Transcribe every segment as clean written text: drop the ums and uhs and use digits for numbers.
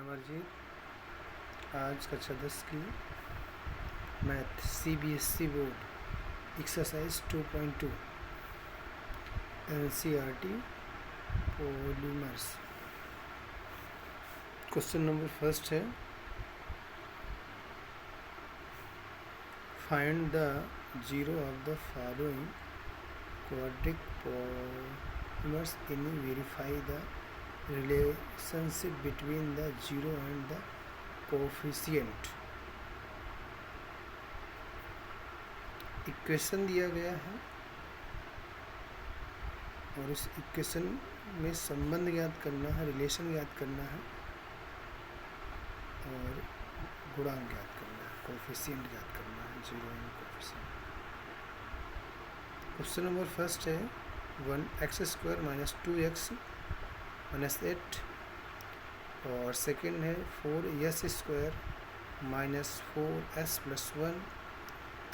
अमरजीत। आज कक्षा 10 की math CBSE board exercise 2.2 NCERT polymers. Question number first है, find the zero of the following quadric polymers in verify the relationship between the zero and the coefficient। Equation दिया गया है और इस equation में संबंध ज्ञात करना है, रिलेशन ज्ञात करना है और गुणांक ज्ञात करना है, कोफिशिएंट ज्ञात करना है, zero and coefficient. Question number first है 1x² माइनस 2x माइनस 8 और सेकेंड है 4s² minus 4s plus 1।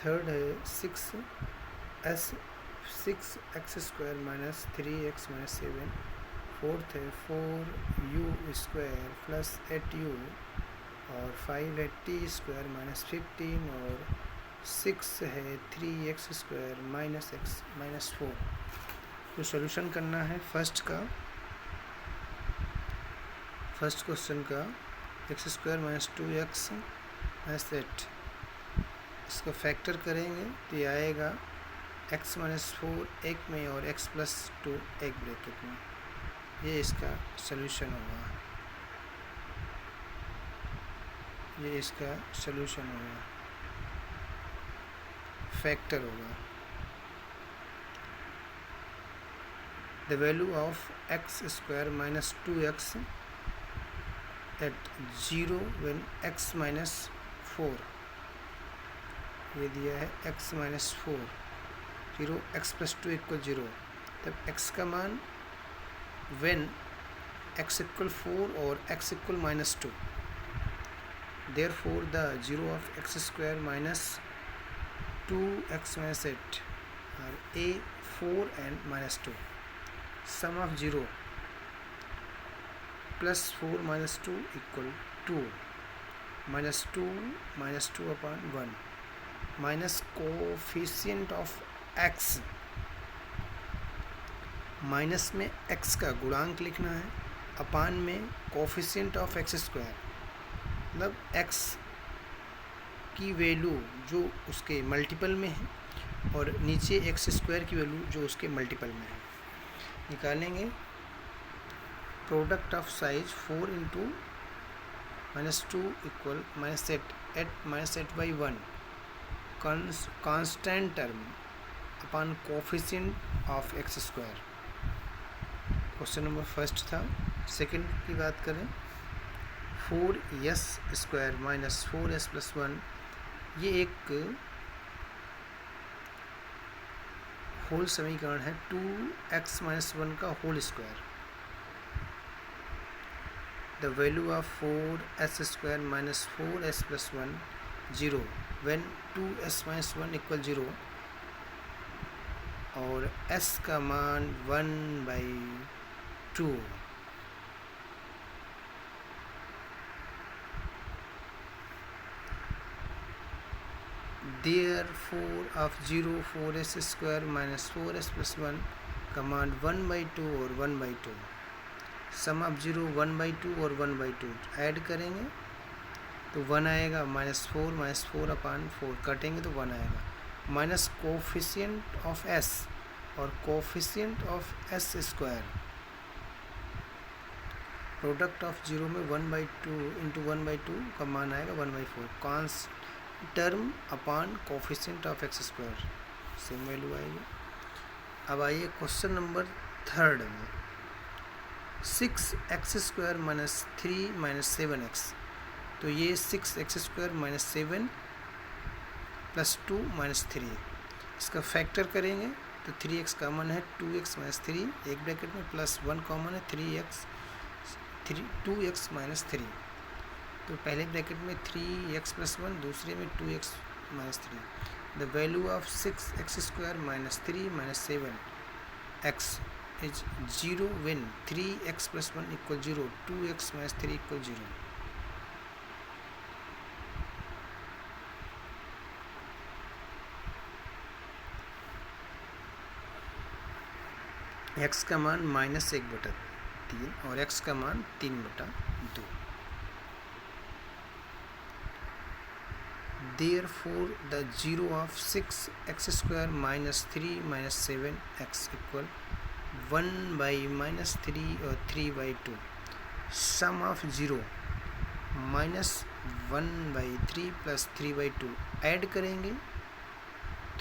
Third है 6x² minus 3x minus 7। Fourth है 4u² प्लस 8u और 5 है t² माइनस 15 और 6 है 3x² माइनस x माइनस 4। तो सॉल्यूशन करना है फर्स्ट क्वेश्चन का x² माइनस 2x माइनस 8। इसका फैक्टर करेंगे तो ये आएगा x माइनस 4 एक में और x प्लस 2 एक ब्रैकेट में। ये इसका सॉल्यूशन होगा, फैक्टर होगा। The value of x² minus 2x at 0 when x minus 4, ये दिया है x minus 4 0 x plus 2 equal 0, तब x का मान when x इक्वल 4 और x equal minus 2, therefore the zero of x² minus 2x minus 8 are a 4 and minus 2। sum of 0 plus 4 minus 2 equal 2 minus 2 upon 1 minus coefficient of x, minus में x का गुणांक लिखना है, अपान में coefficient of x², मतलब x की value जो उसके मल्टीपल में है और नीचे x² की वैल्यू जो उसके मल्टीपल में है। निकालेंगे product of size 4 into minus 2 equal minus 8 minus 8/1 constant term upon coefficient of x²। Question number first था। सेकंड की बात करें 4s² माइनस 4s प्लस 1, ये एक होल समीकरण है 2x माइनस 1 का whole square. The value of 4s² minus 4s plus 1 0 when 2s minus 1 equal 0 और s का मान 1/2। Therefore of 0 4s² minus 4s plus 1 का मान 1/2 और 1/2। सम ऑफ 0 1/2 और 1/2 ऐड करेंगे तो 1 आएगा, माइनस 4 अपॉन 4 कटेंगे तो 1 आएगा, माइनस कोफिशिएंट ऑफ s और coefficient of s²। Product of 0 में 1/2 इंटू 1/2 का मान आएगा 1/4 constant term upon coefficient of x², same value आएगी। अब आइए क्वेश्चन नंबर थर्ड में 6x² माइनस 3 माइनस 7x, तो ये 6x² माइनस 7 प्लस 2 माइनस 3, इसका फैक्टर करेंगे तो 3x कॉमन है, 2x माइनस 3 एक ब्रैकेट में प्लस 1 कॉमन है 2x माइनस 3, तो पहले ब्रैकेट में 3x प्लस 1, दूसरे में 2x minus 3। The value of 6x² minus 3 minus 7x is 0 when 3x plus 1 equal 0, 2x minus 3 equal 0। X का मान -1/3 और एक्स का मान 3/2। Therefore, the 0 of 6x² - 3 - 7x equal 1/-3 और 3/2। Sum of 0 -1/3 + 3/2 ऐड करेंगे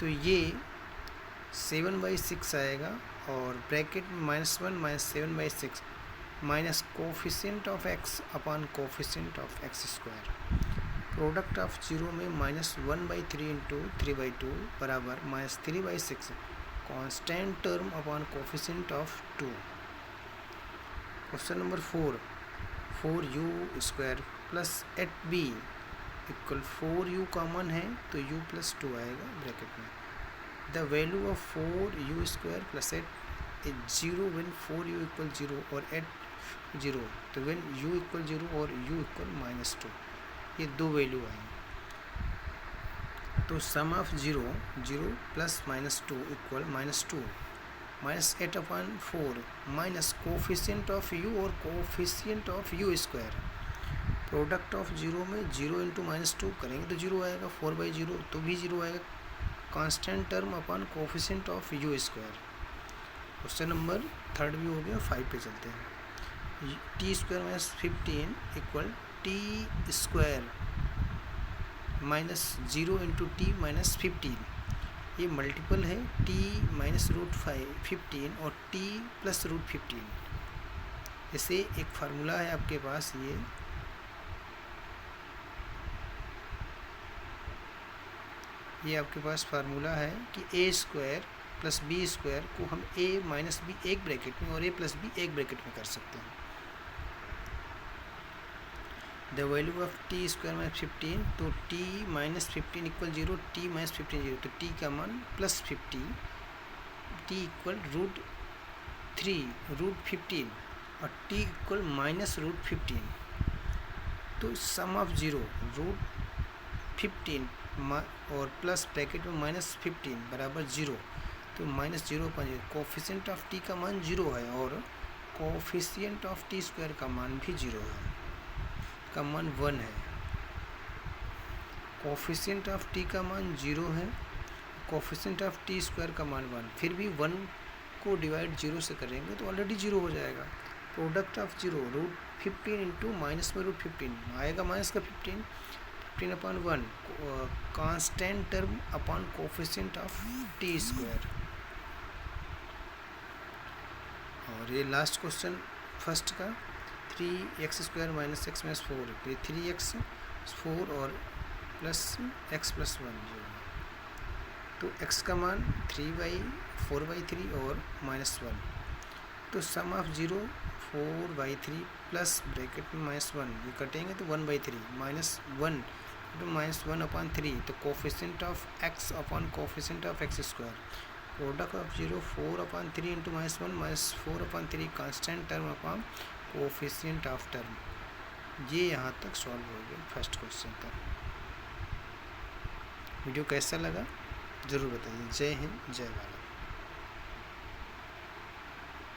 तो ये 7/6 आएगा और ब्रैकेट में -1 - 7/6 minus coefficient of x upon coefficient of x²। Product of 0 में -1/3 × 3/2 बराबर -3/6 constant term upon coefficient of 2। Question number 4u² plus 8b equal 4u common है तो u + 2 आएगा ब्रैकेट में। The value of 4u² plus 8 is 0 when 4u = 0 और 8 0, तो when u = 0 और u = -2, ये दो वैल्यू आएंगे। तो sum of 0 + -2 equal -2 -8/4 minus coefficient of u और coefficient of u²। Product of 0 में 0 × -2 करेंगे तो 0 आएगा, 4/0 तो भी 0 आएगा, constant term upon coefficient of u²। Question number 3 भी हो गया। 5 पे चलते हैं। t² - 15 equal t² -0 × t - 15। ये मल्टीपल है t -√15 और t + √15। जैसे एक फार्मूला है आपके पास, ये आपके पास फार्मूला है कि a² + b² को हम a - b एक ब्रैकेट में और a + b एक ब्रैकेट में कर सकते हैं। द वैल्यू ऑफ t² - 15, तो t - 15 = 0, t - 15 0, तो t का मान +50, t = √3 और t = -√15। तो सम ऑफ 0 √15 और प्लस ब्रैकेट में -15 बराबर 0, तो -0/0। कोफिशिएंट ऑफ t का मान 0 है और कोफिशिएंट ऑफ t² का मान भी 0 है, का मान 1 है। कोफिशिएंट ऑफ t का मान 0 है, कोफिशिएंट ऑफ t² का मान 1। फिर भी 1 को डिवाइड 0 से करेंगे तो ऑलरेडी 0 हो जाएगा। प्रोडक्ट ऑफ 0 √15 × -√15 आएगा, माइनस का 15 15/1 constant term upon coefficient of t²। और ये लास्ट क्वेश्चन फर्स्ट का 3x² - x - 4, 3x 4 और प्लस x + 1 0। तो x का मान 3/4/3 और -1। तो सम ऑफ 0 4/3 प्लस ब्रैकेट में -1, ये कटेंगे तो 1/3 -1 × -1/3, तो coefficient of x upon coefficient of x²। Product of 0 4/3 × -1 -4/3 constant term upon coefficient of term. ये यहाँ तक सॉल्व हो गया फर्स्ट क्वेश्चन तक। वीडियो कैसा लगा ज़रूर बताइए। जय हिंद, जय भारत।